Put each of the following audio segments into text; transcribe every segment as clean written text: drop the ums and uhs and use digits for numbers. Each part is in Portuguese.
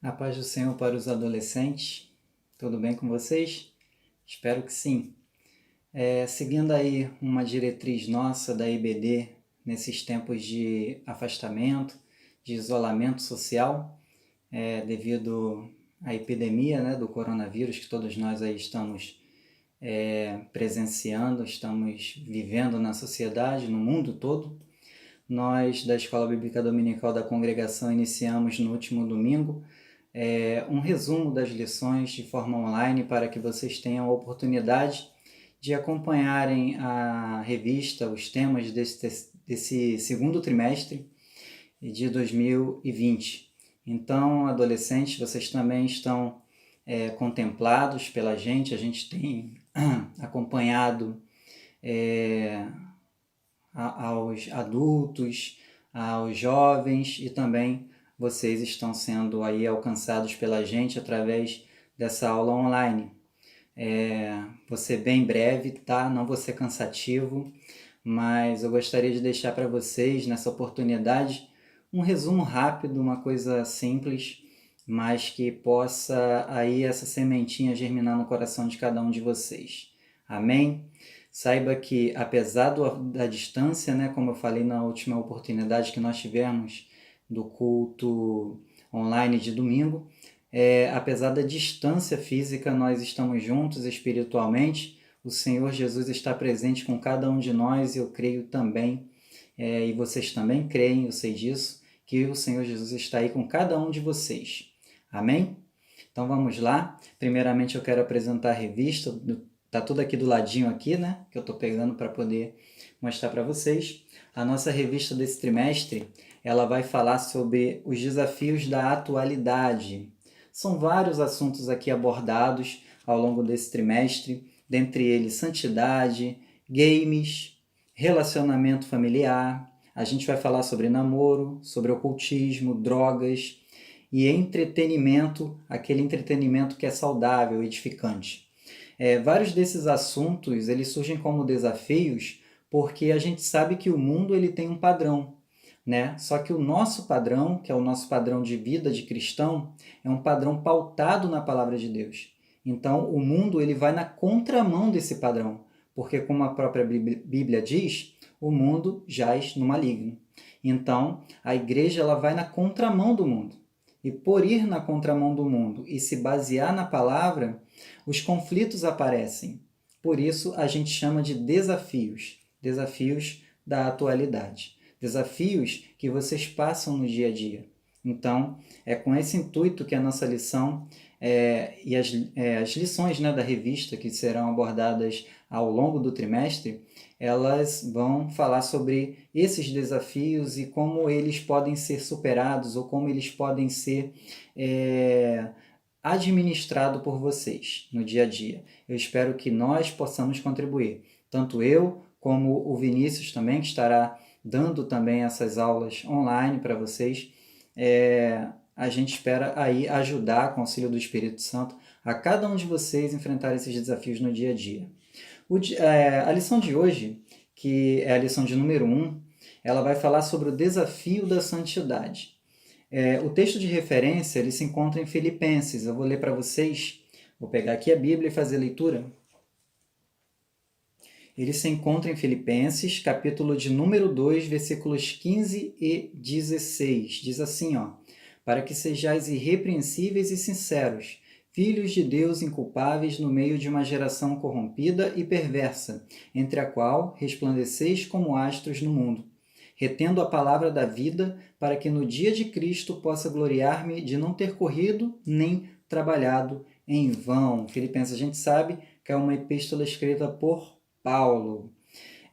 A paz do Senhor para os adolescentes. Tudo bem com vocês? Espero que sim. Seguindo aí uma diretriz nossa da IBD nesses tempos de afastamento, de isolamento social, devido à epidemia, né, do coronavírus que todos nós aí estamos presenciando, estamos vivendo na sociedade, no mundo todo. Nós, da Escola Bíblica Dominical da Congregação, iniciamos no último domingo um resumo das lições de forma online para que vocês tenham a oportunidade de acompanharem a revista, os temas desse segundo trimestre de 2020. Então, adolescentes, vocês também estão contemplados pela gente, a gente tem acompanhado aos adultos, aos jovens e também vocês estão sendo aí alcançados pela gente através dessa aula online. Vou ser bem breve, tá? Não vou ser cansativo, mas eu gostaria de deixar para vocês, nessa oportunidade, um resumo rápido, uma coisa simples, mas que possa aí essa sementinha germinar no coração de cada um de vocês. Amém? Saiba que, apesar da distância, né, como eu falei na última oportunidade que nós tivemos do culto online de domingo, apesar da distância física, nós estamos juntos espiritualmente. O Senhor Jesus está presente com cada um de nós e eu creio também, e vocês também creem, eu sei disso, que o Senhor Jesus está aí com cada um de vocês. Amém? Então vamos lá. Primeiramente eu quero apresentar a revista. Tá tudo aqui do ladinho aqui, né? Que eu tô pegando para poder mostrar para vocês. A nossa revista desse trimestre, ela vai falar sobre os desafios da atualidade. São vários assuntos aqui abordados ao longo desse trimestre, dentre eles santidade, games, relacionamento familiar. A gente vai falar sobre namoro, sobre ocultismo, drogas e entretenimento, aquele entretenimento que é saudável, edificante. Vários desses assuntos eles surgem como desafios porque a gente sabe que o mundo ele tem um padrão, né? Só que o nosso padrão, que é o nosso padrão de vida de cristão, é um padrão pautado na palavra de Deus. Então, o mundo ele vai na contramão desse padrão, porque como a própria Bíblia diz, o mundo jaz no maligno. Então, a igreja ela vai na contramão do mundo. E por ir na contramão do mundo e se basear na palavra, os conflitos aparecem. Por isso, a gente chama de desafios. Desafios da atualidade. Desafios que vocês passam no dia a dia. Então, é com esse intuito que a nossa lição e as lições, né, da revista que serão abordadas ao longo do trimestre, elas vão falar sobre esses desafios e como eles podem ser superados ou como eles podem ser administrados por vocês no dia a dia. Eu espero que nós possamos contribuir, tanto eu como o Vinícius também, que estará dando também essas aulas online para vocês. A gente espera aí ajudar, com o auxílio do Espírito Santo, a cada um de vocês enfrentar esses desafios no dia a dia. A lição de hoje, que é a lição de número 1, ela vai falar sobre o desafio da santidade. O texto de referência ele se encontra em Filipenses. Eu vou ler para vocês, vou pegar aqui a Bíblia e fazer a leitura. Ele se encontra em Filipenses, capítulo de número 2, versículos 15 e 16. Diz assim, para que sejais irrepreensíveis e sinceros, filhos de Deus inculpáveis no meio de uma geração corrompida e perversa, entre a qual resplandeceis como astros no mundo, retendo a palavra da vida, para que no dia de Cristo possa gloriar-me de não ter corrido nem trabalhado em vão. Filipenses, a gente sabe que é uma epístola escrita por Paulo.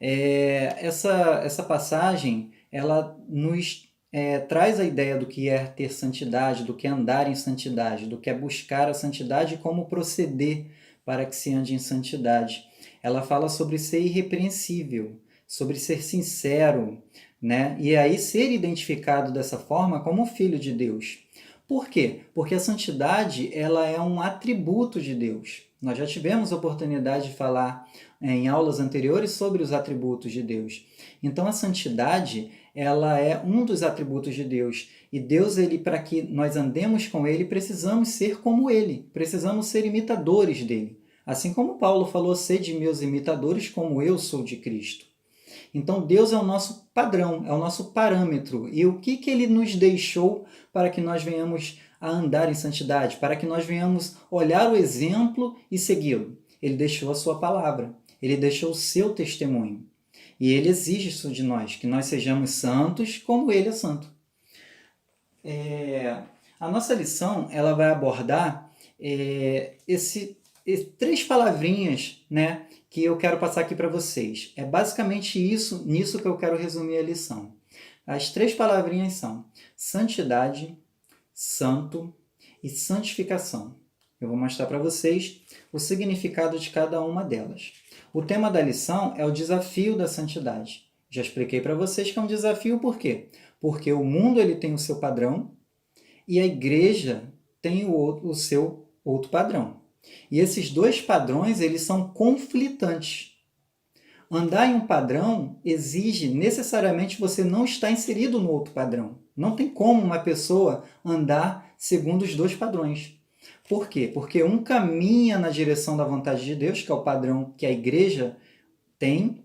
Essa passagem, ela nos traz a ideia do que é ter santidade, do que é andar em santidade, do que é buscar a santidade e como proceder para que se ande em santidade. Ela fala sobre ser irrepreensível, sobre ser sincero, né? E aí ser identificado dessa forma como filho de Deus. Por quê? Porque a santidade ela é um atributo de Deus. Nós já tivemos a oportunidade de falar em aulas anteriores sobre os atributos de Deus. Então a santidade ela é um dos atributos de Deus. E Deus, ele, para que nós andemos com ele, precisamos ser como ele, precisamos ser imitadores dele. Assim como Paulo falou, sede meus imitadores, como eu sou de Cristo. Então Deus é o nosso padrão, é o nosso parâmetro. E o que ele nos deixou para que nós venhamos a andar em santidade, para que nós venhamos olhar o exemplo e segui-lo? Ele deixou a sua palavra, ele deixou o seu testemunho. E ele exige isso de nós, que nós sejamos santos como ele é santo. A nossa lição ela vai abordar três palavrinhas, né, que eu quero passar aqui para vocês. É basicamente nisso que eu quero resumir a lição. As três palavrinhas são santidade, santo e santificação. Eu vou mostrar para vocês o significado de cada uma delas. O tema da lição é o desafio da santidade. Já expliquei para vocês que é um desafio por quê? Porque o mundo ele tem o seu padrão e a igreja tem o seu outro padrão. E esses dois padrões eles são conflitantes. Andar em um padrão exige necessariamente você não estar inserido no outro padrão. Não tem como uma pessoa andar segundo os dois padrões. Por quê? Porque um caminha na direção da vontade de Deus, que é o padrão que a igreja tem,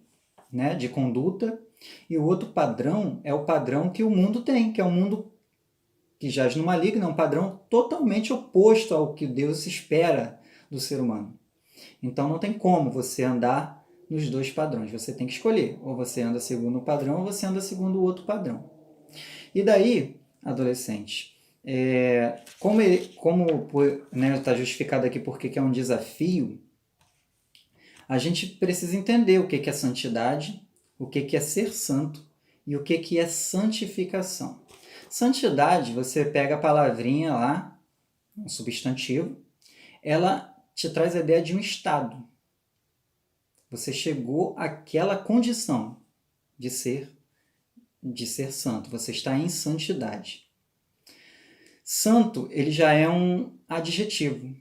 né, de conduta, e o outro padrão é o padrão que o mundo tem, que é um mundo que jaz no maligno, é um padrão totalmente oposto ao que Deus espera do ser humano. Então não tem como você andar nos dois padrões, você tem que escolher, ou você anda segundo um padrão, ou você anda segundo o outro padrão. E daí, adolescente, como está justificado aqui porque é um desafio, a gente precisa entender o que é santidade, o que é ser santo e o que é santificação. Santidade, você pega a palavrinha lá, um substantivo, ela te traz a ideia de um estado. Você chegou àquela condição de ser santo, você está em santidade. Santo, ele já é um adjetivo.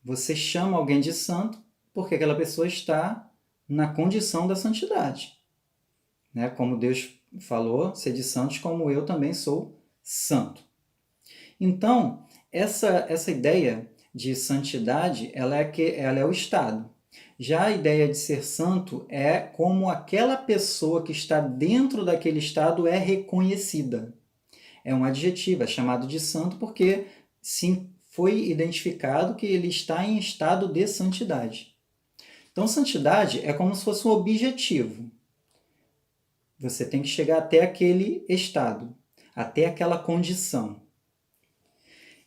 Você chama alguém de santo porque aquela pessoa está na condição da santidade. Né? Como Deus falou, sede santos como eu também sou santo. Então, essa ideia de santidade, ela é o estado. Já a ideia de ser santo é como aquela pessoa que está dentro daquele estado é reconhecida. É um adjetivo, é chamado de santo porque sim, foi identificado que ele está em estado de santidade. Então, santidade é como se fosse um objetivo. Você tem que chegar até aquele estado, até aquela condição.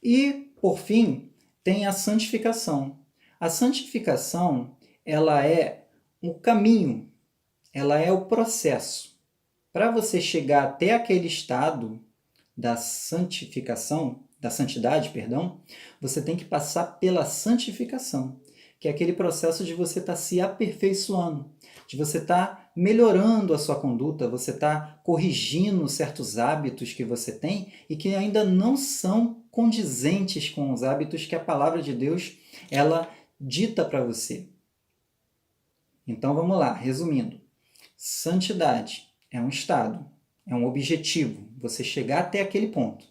E, por fim, tem a santificação. A santificação, ela é o caminho, ela é o processo. Para você chegar até aquele estado da santificação, da santidade, perdão, você tem que passar pela santificação, que é aquele processo de você estar se aperfeiçoando, de você estar melhorando a sua conduta, você estar corrigindo certos hábitos que você tem e que ainda não são condizentes com os hábitos que a palavra de Deus ela dita para você. Então vamos lá, resumindo. Santidade é um estado, é um objetivo, você chegar até aquele ponto.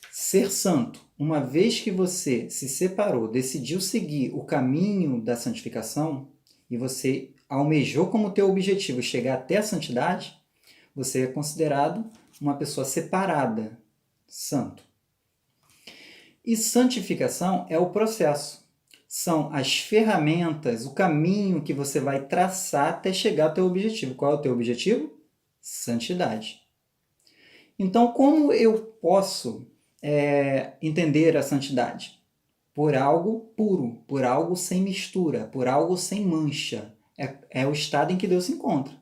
Ser santo, uma vez que você se separou, decidiu seguir o caminho da santificação e você almejou como teu objetivo chegar até a santidade, você é considerado uma pessoa separada, santo. E santificação é o processo. São as ferramentas, o caminho que você vai traçar até chegar ao teu objetivo. Qual é o teu objetivo? Santidade. Então, como eu posso entender a santidade? Por algo puro, por algo sem mistura, por algo sem mancha. É o estado em que Deus se encontra.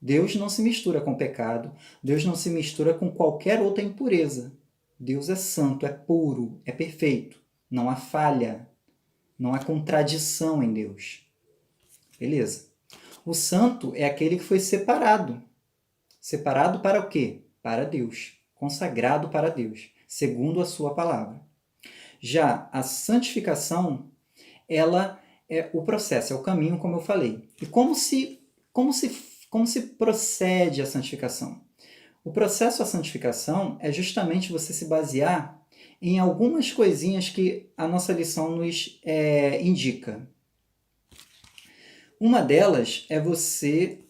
Deus não se mistura com pecado, Deus não se mistura com qualquer outra impureza. Deus é santo, é puro, é perfeito. Não há falha, não há contradição em Deus. Beleza. O santo é aquele que foi separado. Separado para o quê? Para Deus. Consagrado para Deus, segundo a sua palavra. Já a santificação, ela é o processo, é o caminho, como eu falei. E como se como se procede a santificação? O processo à santificação é justamente você se basear em algumas coisinhas que a nossa lição nos indica. Uma delas é você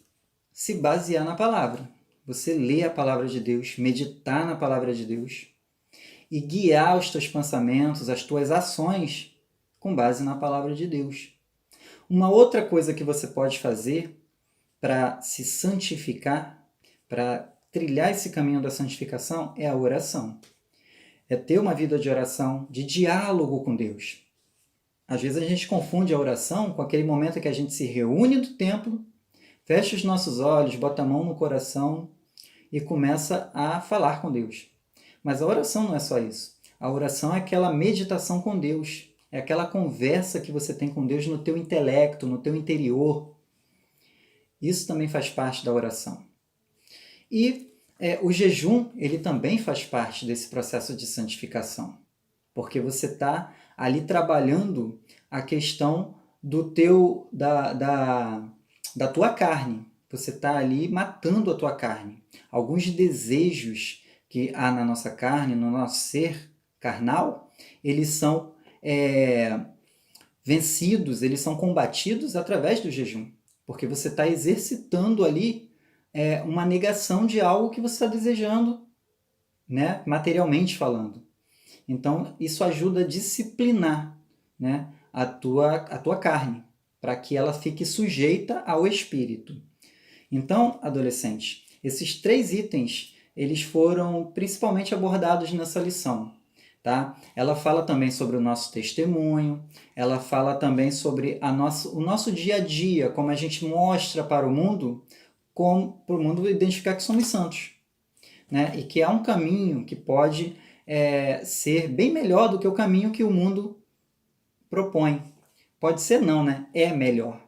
se basear na palavra. Você ler a palavra de Deus, meditar na palavra de Deus e guiar os teus pensamentos, as tuas ações com base na palavra de Deus. Uma outra coisa que você pode fazer para se santificar, para trilhar esse caminho da santificação, é a oração. É ter uma vida de oração, de diálogo com Deus. Às vezes a gente confunde a oração com aquele momento que a gente se reúne do templo, fecha os nossos olhos, bota a mão no coração e começa a falar com Deus. Mas a oração não é só isso. A oração é aquela meditação com Deus. É aquela conversa que você tem com Deus no teu intelecto, no teu interior. Isso também faz parte da oração. E o jejum, ele também faz parte desse processo de santificação. Porque você está ali trabalhando a questão da tua carne. Você está ali matando a tua carne. Alguns desejos que há na nossa carne, no nosso ser carnal, eles são vencidos, eles são combatidos através do jejum. Porque você está exercitando ali uma negação de algo que você está desejando, né? Materialmente falando. Então, isso ajuda a disciplinar, né? a tua carne, para que ela fique sujeita ao espírito. Então, adolescente, esses 3 itens, eles foram principalmente abordados nessa lição. Tá? Ela fala também sobre o nosso testemunho, ela fala também sobre o nosso dia a dia, como a gente mostra para o mundo identificar que somos santos. Né? E que há um caminho que pode ser bem melhor do que o caminho que o mundo propõe. Pode ser não, né? É melhor.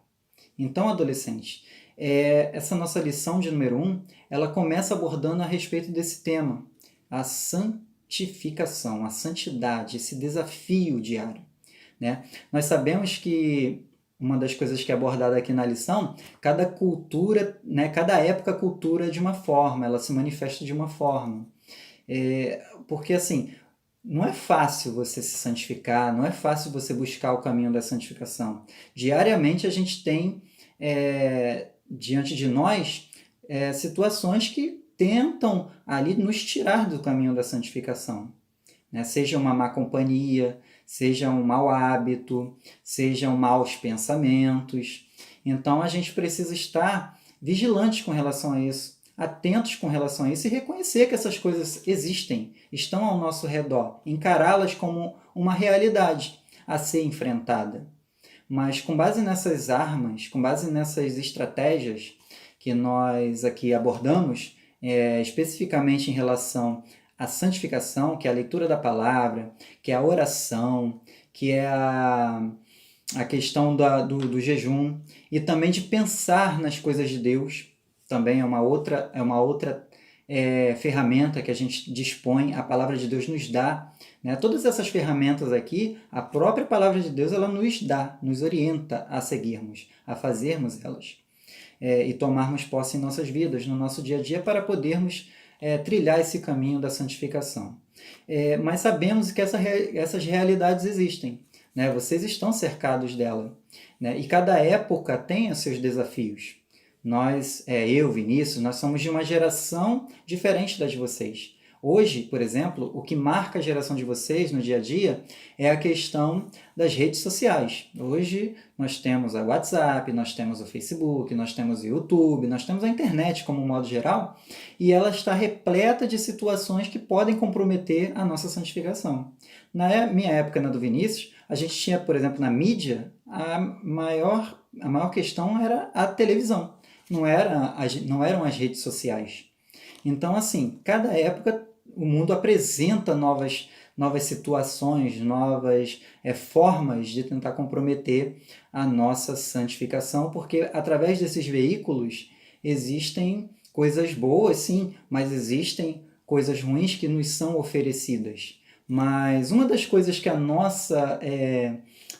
Então, adolescente, essa nossa lição de número 1, ela começa abordando a respeito desse tema, a santificação, a santidade, esse desafio diário. Né? Nós sabemos que uma das coisas que é abordada aqui na lição, cada cultura, né, cada época cultura de uma forma, ela se manifesta de uma forma. Porque assim, não é fácil você se santificar, não é fácil você buscar o caminho da santificação. Diariamente a gente tem diante de nós situações que tentam ali nos tirar do caminho da santificação. Né? Seja uma má companhia, seja um mau hábito, sejam maus pensamentos. Então a gente precisa estar vigilantes com relação a isso, atentos com relação a isso e reconhecer que essas coisas existem, estão ao nosso redor, encará-las como uma realidade a ser enfrentada. Mas com base nessas armas, com base nessas estratégias que nós aqui abordamos, especificamente em relação à santificação, que é a leitura da palavra, que é a oração, que é a questão do jejum, e também de pensar nas coisas de Deus, também é uma outra ferramenta que a gente dispõe, a palavra de Deus nos dá. Né? Todas essas ferramentas aqui, a própria palavra de Deus ela nos dá, nos orienta a seguirmos, a fazermos elas. E tomarmos posse em nossas vidas, no nosso dia a dia, para podermos trilhar esse caminho da santificação. Mas sabemos que essas realidades existem. Né? Vocês estão cercados dela. Né? E cada época tem os seus desafios. Nós, eu, Vinícius, nós somos de uma geração diferente da de vocês. Hoje, por exemplo, o que marca a geração de vocês no dia a dia é a questão das redes sociais. Hoje nós temos a WhatsApp, nós temos o Facebook, nós temos o YouTube, nós temos a internet como modo geral, e ela está repleta de situações que podem comprometer a nossa santificação. Na minha época, na do Vinícius, a gente tinha, por exemplo, na mídia, a maior questão era a televisão, não eram as redes sociais. Então, assim, cada época o mundo apresenta novas situações, novas formas de tentar comprometer a nossa santificação, porque através desses veículos existem coisas boas, sim, mas existem coisas ruins que nos são oferecidas. Mas uma das coisas que a nossa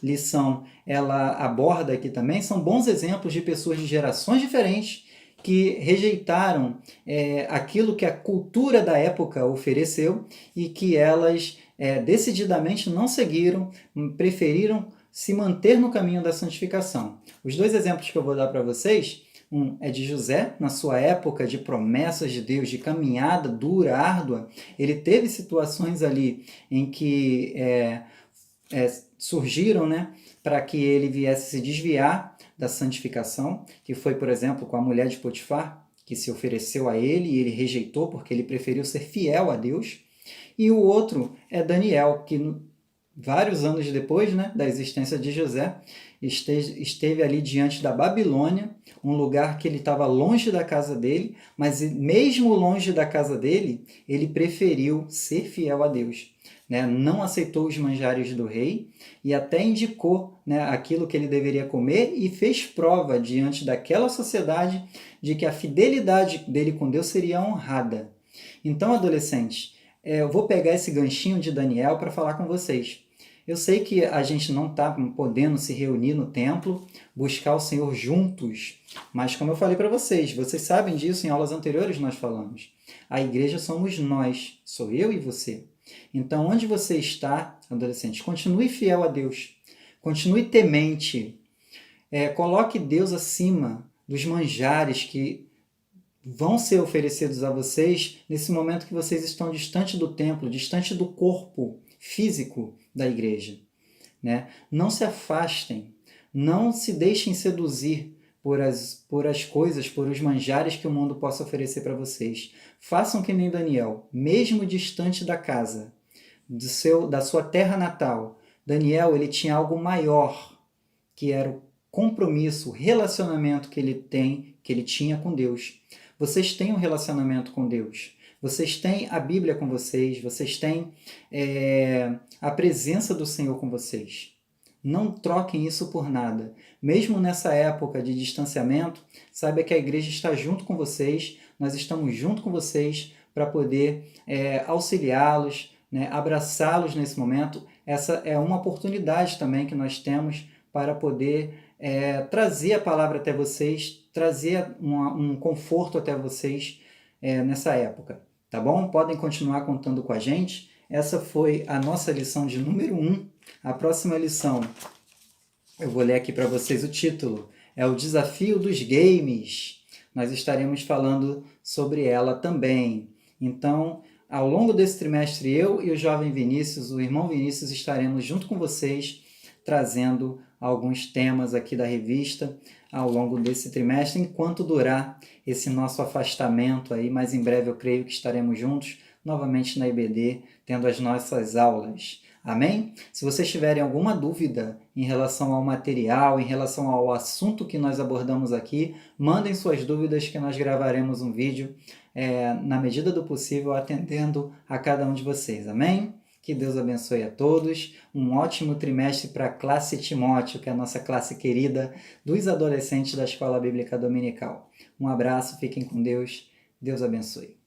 lição ela aborda aqui também são bons exemplos de pessoas de gerações diferentes que rejeitaram aquilo que a cultura da época ofereceu e que elas decididamente não seguiram, preferiram se manter no caminho da santificação. Os dois exemplos que eu vou dar para vocês, um é de José, na sua época de promessas de Deus, de caminhada dura, árdua, ele teve situações ali em que surgiram, né, para que ele viesse se desviar da santificação, que foi, por exemplo, com a mulher de Potifar, que se ofereceu a ele e ele rejeitou porque ele preferiu ser fiel a Deus. E o outro é Daniel, que vários anos depois, né, da existência de José, esteve ali diante da Babilônia, um lugar que ele estava longe da casa dele, mas mesmo longe da casa dele, ele preferiu ser fiel a Deus. Né? Não aceitou os manjares do rei e até indicou, né, aquilo que ele deveria comer e fez prova diante daquela sociedade de que a fidelidade dele com Deus seria honrada. Então, adolescentes, eu vou pegar esse ganchinho de Daniel para falar com vocês. Eu sei que a gente não está podendo se reunir no templo, buscar o Senhor juntos, mas como eu falei para vocês sabem disso, em aulas anteriores nós falamos. A igreja somos nós, sou eu e você. Então, onde você está, adolescente, continue fiel a Deus, continue temente, coloque Deus acima dos manjares que vão ser oferecidos a vocês nesse momento que vocês estão distante do templo, distante do corpo físico da igreja. Né? Não se afastem, não se deixem seduzir por as coisas, por os manjares que o mundo possa oferecer para vocês. Façam que nem Daniel, mesmo distante da casa, da sua terra natal. Daniel, ele tinha algo maior, que era o compromisso, o relacionamento que ele tinha com Deus. Vocês têm um relacionamento com Deus. Vocês têm a Bíblia com vocês. Vocês têm a presença do Senhor com vocês. Não troquem isso por nada. Mesmo nessa época de distanciamento, saiba que a igreja está junto com vocês. Nós estamos junto com vocês para poder auxiliá-los, né, abraçá-los nesse momento. Essa é uma oportunidade também que nós temos para poder trazer a palavra até vocês, trazer um conforto até vocês nessa época, tá bom? Podem continuar contando com a gente. Essa foi a nossa lição de número 1. A próxima lição, eu vou ler aqui para vocês o título, é o Desafio dos Games. Nós estaremos falando sobre ela também. Então, ao longo desse trimestre, eu e o jovem Vinícius, o irmão Vinícius, estaremos junto com vocês, trazendo alguns temas aqui da revista ao longo desse trimestre, enquanto durar esse nosso afastamento aí, mas em breve eu creio que estaremos juntos novamente na IBD, tendo as nossas aulas. Amém? Se vocês tiverem alguma dúvida em relação ao material, em relação ao assunto que nós abordamos aqui, mandem suas dúvidas que nós gravaremos um vídeo na medida do possível, atendendo a cada um de vocês. Amém? Que Deus abençoe a todos. Um ótimo trimestre para a classe Timóteo, que é a nossa classe querida dos adolescentes da Escola Bíblica Dominical. Um abraço, fiquem com Deus. Deus abençoe.